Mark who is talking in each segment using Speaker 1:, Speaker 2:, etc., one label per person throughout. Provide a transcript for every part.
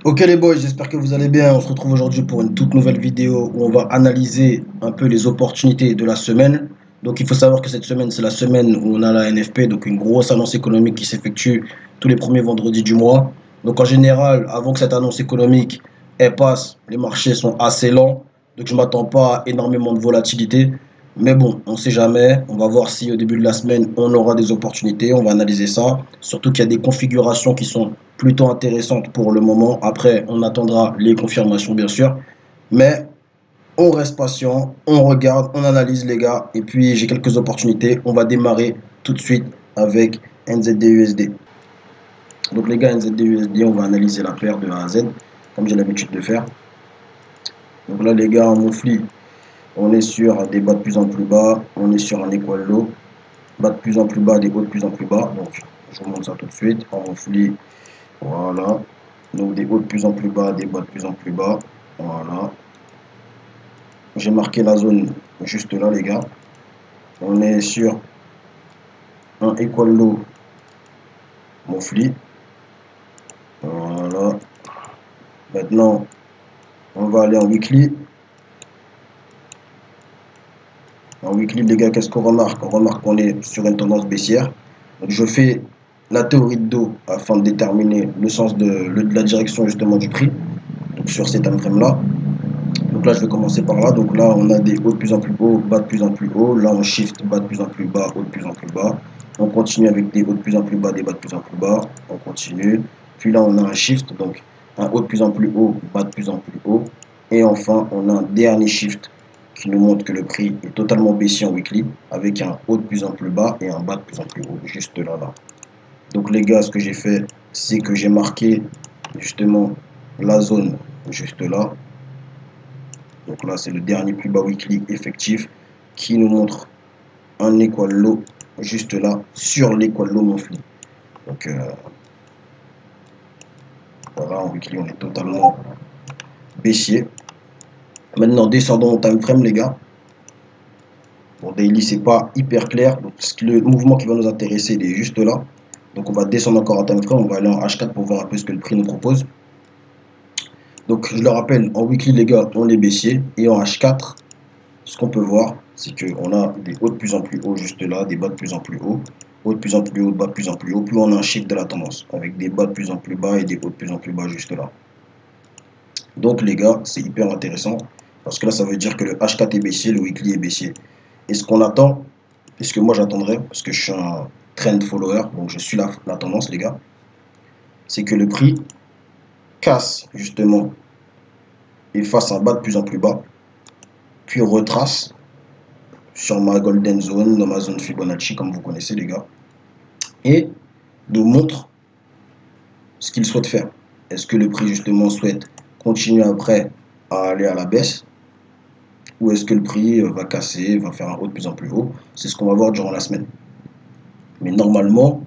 Speaker 1: Ok les boys, j'espère que vous allez bien. On se retrouve aujourd'hui pour une toute nouvelle vidéo où on va analyser un peu les opportunités de la semaine. Donc il faut savoir que cette semaine, c'est la semaine où on a la NFP, donc une grosse annonce économique qui s'effectue tous les premiers vendredis du mois. Donc en général, avant que cette annonce économique elle passe, les marchés sont assez lents. Donc je ne m'attends pas à énormément de volatilité. Mais bon, on ne sait jamais. On va voir si au début de la semaine, on aura des opportunités. On va analyser ça. Surtout qu'il y a des configurations qui sont plutôt intéressantes pour le moment. Après, on attendra les confirmations, bien sûr. Mais on reste patient, on regarde, on analyse, les gars. Et puis, j'ai quelques opportunités. On va démarrer tout de suite avec NZD-USD. Donc, les gars, NZD-USD, on va analyser la paire de A à Z, comme j'ai l'habitude de faire. Donc là, les gars, en monthly, on est sur des bas de plus en plus bas. On est sur un equal low. Bas de plus en plus bas, des hauts de plus en plus bas. Donc, je vous montre ça tout de suite. En monthly, voilà. Donc des hauts de plus en plus bas, des bas de plus en plus bas. Voilà. J'ai marqué la zone juste là, les gars. On est sur un equal low monthly. Voilà. Maintenant, on va aller en weekly. En weekly, les gars, qu'est-ce qu'on remarque? On remarque qu'on est sur une tendance baissière. Donc, je fais la théorie de dos afin de déterminer le sens de la direction justement du prix. Donc sur ces time frame là. Donc là, je vais commencer par là. Donc là, on a des hauts de plus en plus haut, bas de plus en plus haut. Là, on shift bas de plus en plus bas, haut de plus en plus bas. On continue avec des hauts de plus en plus bas, des bas de plus en plus bas. On continue. Puis là, on a un shift, donc un haut de plus en plus haut, bas de plus en plus haut. Et enfin, on a un dernier shift qui nous montre que le prix est totalement baissier en weekly, avec un haut de plus en plus bas et un bas de plus en plus haut, juste là, là. Donc les gars, ce que j'ai fait, c'est que j'ai marqué justement la zone juste là. Donc là, c'est le dernier plus bas weekly effectif qui nous montre un equal low juste là sur l'equal low monthly. Donc voilà, en weekly, on est totalement baissier. Maintenant, descendons au time frame, les gars. Pour daily, c'est pas hyper clair. Donc, le mouvement qui va nous intéresser, il est juste là. Donc, on va descendre encore en time frame. On va aller en H4 pour voir un peu ce que le prix nous propose. Donc, je le rappelle, en weekly, les gars, on est baissier. Et en H4, ce qu'on peut voir, c'est qu'on a des hauts de plus en plus haut juste là, des bas de plus en plus haut, hauts de plus en plus haut, bas de plus en plus haut. Plus on a un shift de la tendance, avec des bas de plus en plus bas et des hauts de plus en plus bas juste là. Donc, les gars, c'est hyper intéressant. Parce que là, ça veut dire que le H4 est baissier, le weekly est baissier. Et ce qu'on attend, et ce que moi j'attendrais, parce que je suis un trend follower, donc je suis la tendance, les gars, c'est que le prix casse justement et fasse un bas de plus en plus bas, puis retrace sur ma golden zone, dans ma zone Fibonacci, comme vous connaissez, les gars, et nous montre ce qu'il souhaite faire. Est-ce que le prix justement souhaite continuer après à aller à la baisse, ou est-ce que le prix va casser, va faire un haut de plus en plus haut? C'est ce qu'on va voir durant la semaine. Mais normalement,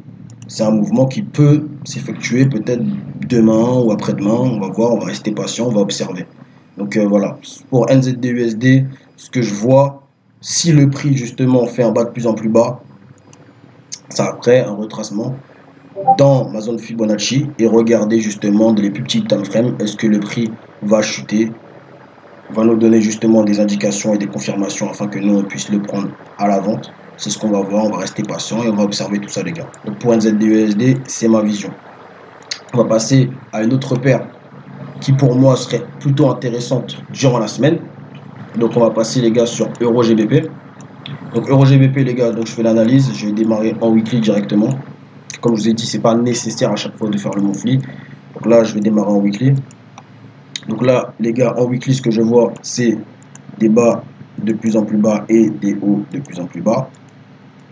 Speaker 1: c'est un mouvement qui peut s'effectuer peut-être demain ou après-demain. On va voir, on va rester patient, on va observer. Donc voilà, pour NZD-USD, ce que je vois, si le prix justement fait un bas de plus en plus bas, ça après un retracement dans ma zone Fibonacci et regarder justement dans les plus petits time frames, est-ce que le prix va chuter, va nous donner justement des indications et des confirmations afin que nous on puisse le prendre à la vente. C'est ce qu'on va voir, on va rester patient et on va observer tout ça, les gars. Donc pour NZD-USD, c'est ma vision. On va passer à une autre paire qui pour moi serait plutôt intéressante durant la semaine. Donc on va passer, les gars, sur Euro-GBP. Donc Euro-GBP, les gars, donc je fais l'analyse, je vais démarrer en weekly directement. Comme je vous ai dit, c'est pas nécessaire à chaque fois de faire le monthly. Donc là, je vais démarrer en weekly. Donc là, les gars, en weekly, ce que je vois, c'est des bas de plus en plus bas et des hauts de plus en plus bas.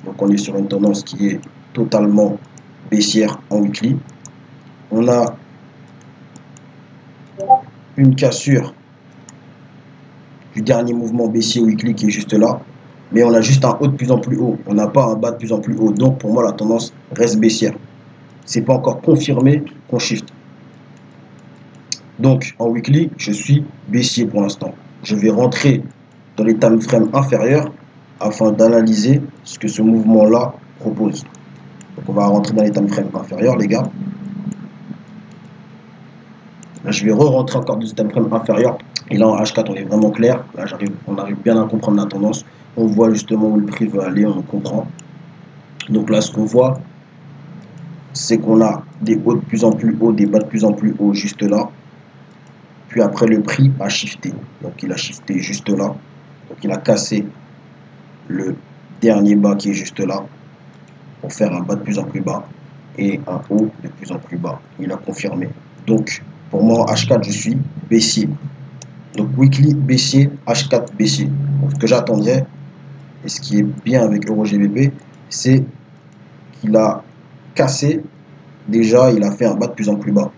Speaker 1: Donc on est sur une tendance qui est totalement baissière en weekly. On a une cassure du dernier mouvement baissier weekly qui est juste là. Mais on a juste un haut de plus en plus haut. On n'a pas un bas de plus en plus haut. Donc pour moi, la tendance reste baissière. C'est pas encore confirmé qu'on shift. Donc en weekly, je suis baissier pour l'instant. Je vais rentrer dans les time frames inférieurs afin d'analyser ce que ce mouvement-là propose. Donc on va rentrer dans les time frames inférieurs, les gars. Là, je vais re-rentrer encore du time frame inférieur. Et là, en H4, on est vraiment clair. Là, on arrive bien à comprendre la tendance. On voit justement où le prix veut aller, on comprend. Donc là, ce qu'on voit, c'est qu'on a des hauts de plus en plus hauts, des bas de plus en plus hauts juste là. Puis après, le prix a shifté. Donc il a shifté juste là. Donc il a cassé le dernier bas qui est juste là pour faire un bas de plus en plus bas et un haut de plus en plus bas. Il a confirmé. Donc pour moi, en H4, je suis baissier. Donc weekly baissier, H4 baissier. Donc ce que j'attendrais, et ce qui est bien avec EuroGBP, c'est qu'il a cassé, déjà il a fait un bas de plus en plus bas.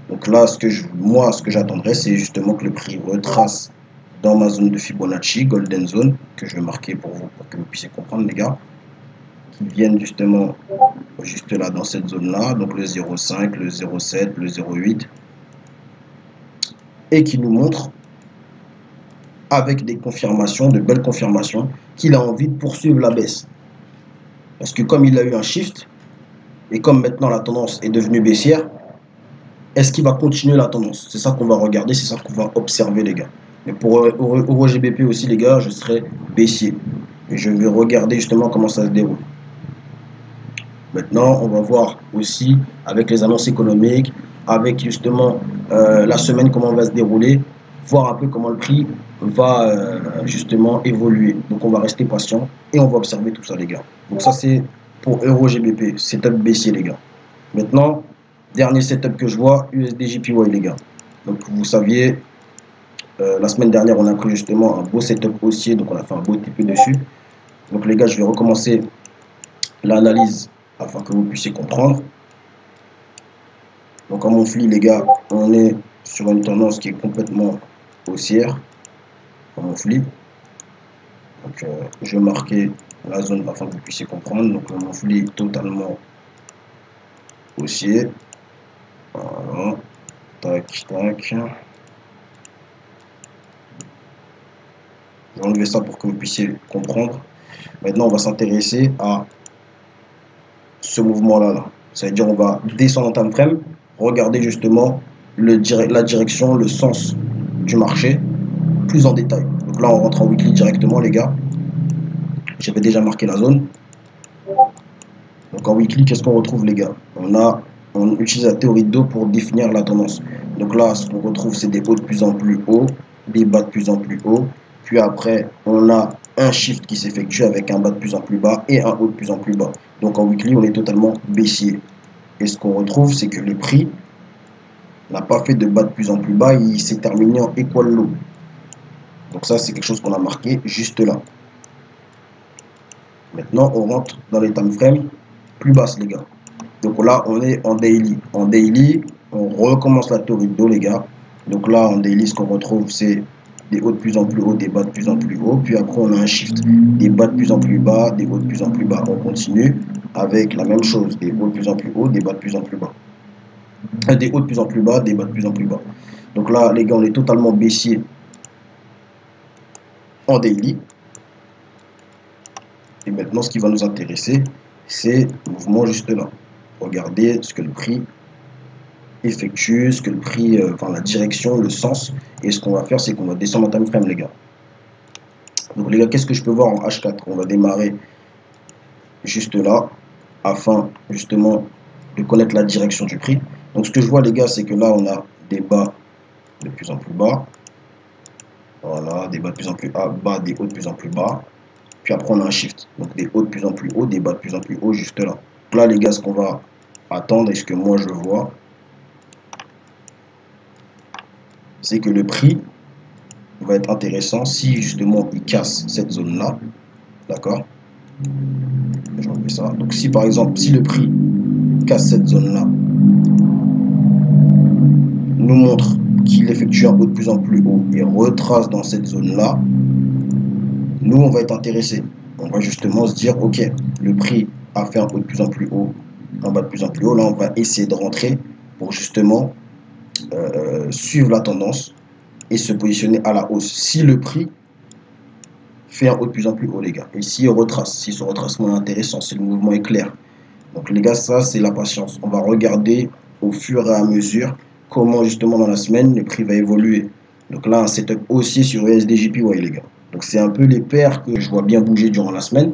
Speaker 1: Donc là, ce que j'attendrais, c'est justement que le prix retrace dans ma zone de Fibonacci, Golden Zone, que je vais marquer pour vous, pour que vous puissiez comprendre les gars, qui viennent justement juste là dans cette zone-là, donc le 0,5, le 0,7, le 0,8, et qui nous montre avec des confirmations, de belles confirmations, qu'il a envie de poursuivre la baisse. Parce que comme il a eu un shift, et comme maintenant la tendance est devenue baissière, est-ce qu'il va continuer la tendance? C'est ça qu'on va regarder, c'est ça qu'on va observer les gars. Mais pour EuroGBP aussi les gars, je serai baissier. Et je vais regarder justement comment ça se déroule. Maintenant, on va voir aussi avec les annonces économiques, avec justement la semaine, comment on va se dérouler, voir un peu comment le prix va justement évoluer. Donc on va rester patient et on va observer tout ça les gars. Donc ça c'est pour EuroGBP, setup baissier les gars. Maintenant, dernier setup que je vois, USD/JPY les gars. Donc vous saviez, la semaine dernière on a pris justement un beau setup haussier, donc on a fait un beau TP dessus. Donc les gars, je vais recommencer l'analyse afin que vous puissiez comprendre. Donc en monthly les gars, on est sur une tendance qui est complètement haussière en monthly. Donc je vais marquer la zone afin que vous puissiez comprendre. Donc le monthly totalement haussier. Voilà. Tac, tac. Je vais enlever ça pour que vous puissiez comprendre. Maintenant, on va s'intéresser à ce mouvement-là. Là. Ça veut dire on va descendre en time frame, regarder justement la direction, le sens du marché plus en détail. Donc là, on rentre en weekly directement, les gars. J'avais déjà marqué la zone. Donc en weekly, qu'est-ce qu'on retrouve, les gars? On utilise la théorie de dos pour définir la tendance. Donc là, ce qu'on retrouve, c'est des hauts de plus en plus hauts, des bas de plus en plus hauts. Puis après, on a un shift qui s'effectue avec un bas de plus en plus bas et un haut de plus en plus bas. Donc en weekly, on est totalement baissier. Et ce qu'on retrouve, c'est que le prix n'a pas fait de bas de plus en plus bas, il s'est terminé en equal low. Donc ça, c'est quelque chose qu'on a marqué juste là. Maintenant, on rentre dans les time frames plus basses, les gars. Donc là, on est en daily. En daily, on recommence la théorie de dos, les gars. Donc là, en daily, ce qu'on retrouve, c'est des hauts de plus en plus hauts, des bas de plus en plus hauts. Puis après, on a un shift. Des bas de plus en plus bas, des hauts de plus en plus bas. On continue avec la même chose. Des hauts de plus en plus hauts, des bas de plus en plus bas. Des hauts de plus en plus bas, des bas de plus en plus bas. Donc là, les gars, on est totalement baissier en daily. Et maintenant, ce qui va nous intéresser, c'est le mouvement juste là. Regardez ce que le prix effectue, ce que le prix, enfin la direction, le sens. Et ce qu'on va faire, c'est qu'on va descendre en time frame, les gars. Donc les gars, qu'est-ce que je peux voir en H4? On va démarrer juste là, afin justement de connaître la direction du prix. Donc ce que je vois, les gars, c'est que là, on a des bas de plus en plus bas. Voilà, des bas de plus en plus bas, des hauts de plus en plus bas. Puis après, on a un shift. Donc des hauts de plus en plus hauts, des bas de plus en plus hauts, juste là. Donc là, les gars, ce qu'on va attendre, et ce que moi je vois, c'est que le prix va être intéressant si justement il casse cette zone-là. D'accord? Je vais enlever ça. Donc si par exemple, si le prix casse cette zone-là, nous montre qu'il effectue un haut de plus en plus haut et retrace dans cette zone-là, nous, on va être intéressé. On va justement se dire, ok, le prix a fait un haut de plus en plus haut, un bas de plus en plus haut. Là, on va essayer de rentrer pour justement suivre la tendance et se positionner à la hausse. Si le prix fait un haut de plus en plus haut, les gars, et si on retrace, si ce retracement est intéressant, si le mouvement est clair. Donc les gars, ça, c'est la patience. On va regarder au fur et à mesure comment justement dans la semaine le prix va évoluer. Donc là, un setup haussier sur USDJPY, les gars. Donc c'est un peu les paires que je vois bien bouger durant la semaine,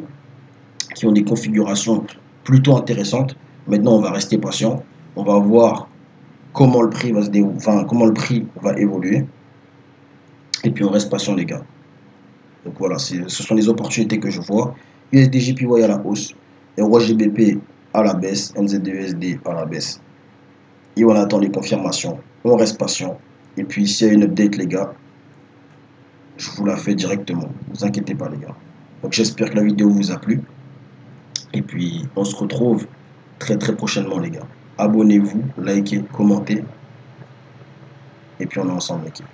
Speaker 1: qui ont des configurations plutôt intéressantes. Maintenant, on va rester patient. On va voir comment le prix va comment le prix va évoluer. Et puis on reste patient, les gars. Donc voilà, ce sont les opportunités que je vois. USDJPY à la hausse, EURGBP à la baisse, NZUSD à la baisse. Et on attend les confirmations. On reste patient. Et puis s'il y a une update, les gars, je vous la fais directement. Ne vous inquiétez pas, les gars. Donc j'espère que la vidéo vous a plu. Et puis on se retrouve très prochainement, les gars. Abonnez-vous, likez, commentez. Et puis on est ensemble, l'équipe.